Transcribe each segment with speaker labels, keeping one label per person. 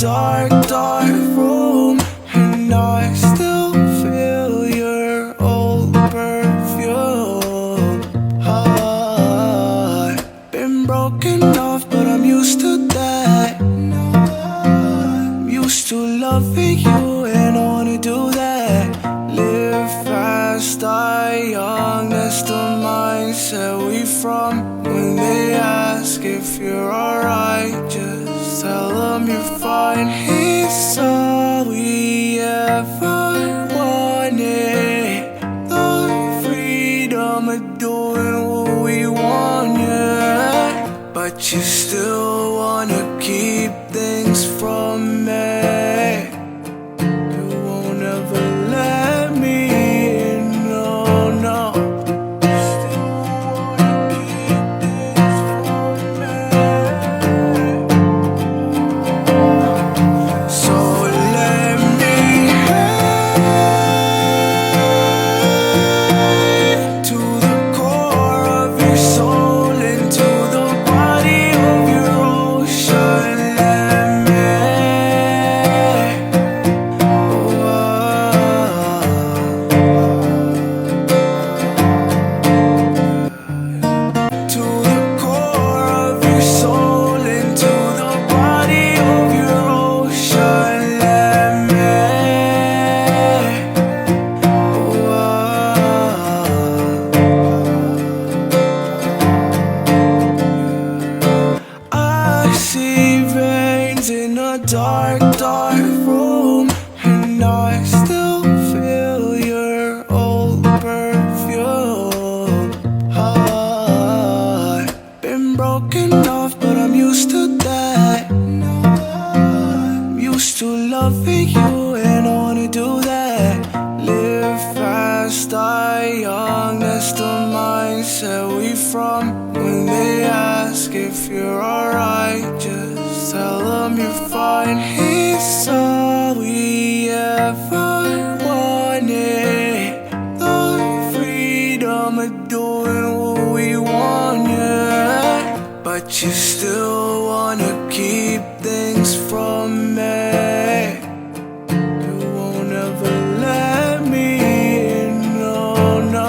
Speaker 1: dark, dark room, and I still feel your old perfume. I've been broken off, but I'm used to that. I'm used to loving you and I wanna do that. Live fast, die young, that's the mindset we from. When they ask if you're alright, just tell them you're fine. It's all we ever wanted, the freedom of doing what we want, yeah. But you still wanna keep things from me. You won't ever let me in, no, no. Dark, dark room, and I still feel your old perfume. I've been broken off, but I'm used to that. I'm used to loving you and I wanna do that. Live fast, die young, that's the mindset we from. When they ask if you're alright, just tell them you're fine. It's all we ever wanted, the freedom of doing what we want, yeah. But you still wanna keep things from me. You won't ever let me in, no, no.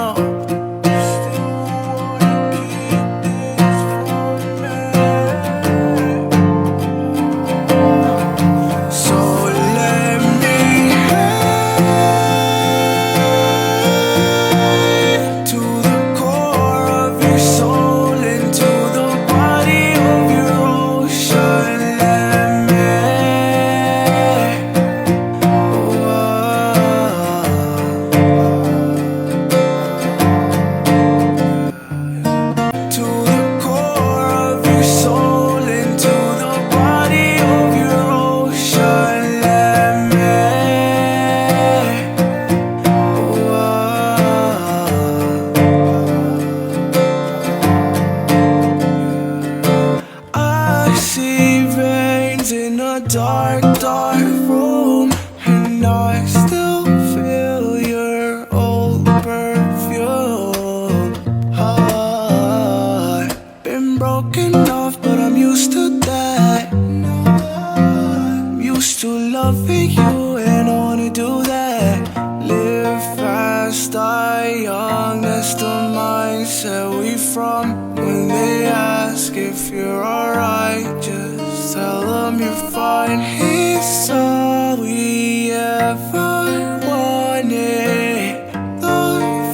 Speaker 1: Dark, dark room, and I still feel your old perfume. I've been broken off, but I'm used to that. I'm used to loving you and I wanna do that. Live fast, die young, that's the mindset we from. When they ask if you're alright, just tell them you're fine. It's all we ever wanted, the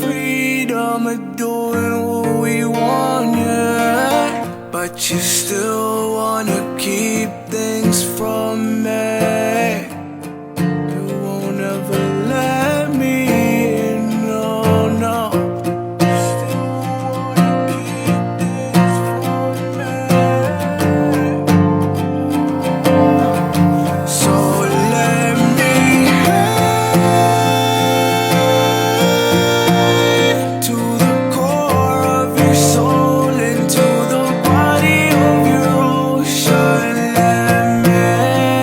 Speaker 1: freedom of doing what we want, yeah. But you still wanna keep things from me. You won't ever let me in, no, no. Soul into the body of your ocean, let me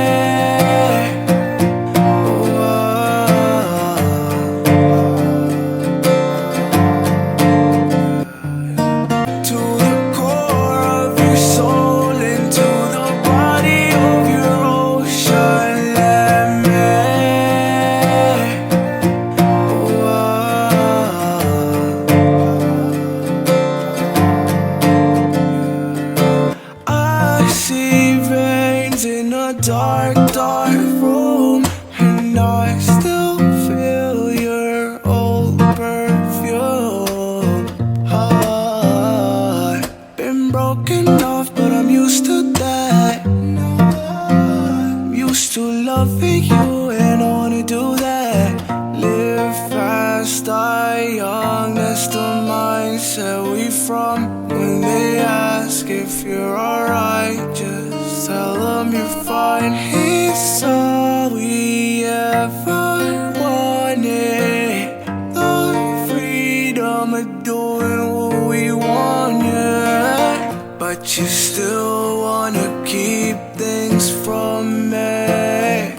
Speaker 1: dark, dark room, and I still feel your old perfume. I've been broken off, but I'm used to that. I'm used to loving you and I wanna do that. Live fast, die young, that's the mindset we from. When they ask if you're alright, just tell them you're fine. It's all we ever wanted, the freedom of doing what we want, yeah. But you still wanna keep things from me.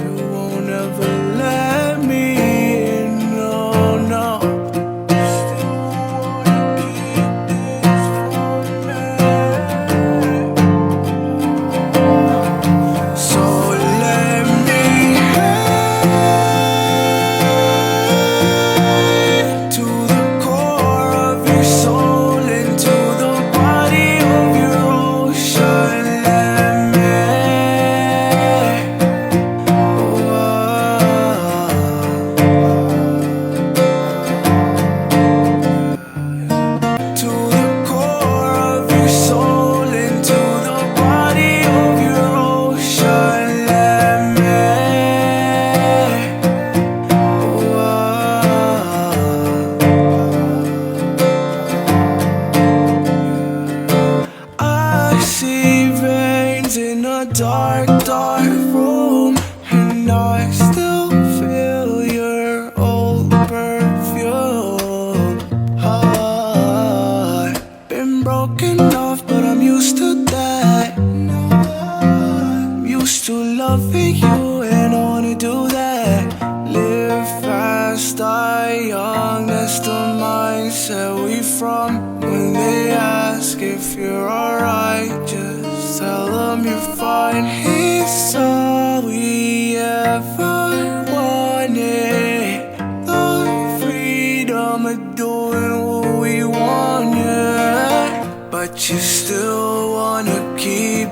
Speaker 1: You won't ever let me in, no, no. So let me head to the core of your soul, into the body of your ocean. Let me to the core of your soul, into the body of your ocean. Let me I see veins in a dark, dark room, and I still feel your old perfume. I've been broken off, but I'm used to that. I'm used to loving you and I wanna do that. Live fast, die young, that's the mindset we from. When they ask if you're alright, just tell them you're fine. It's all we ever wanted, the freedom of doing what we want, yeah. But you still wanna keep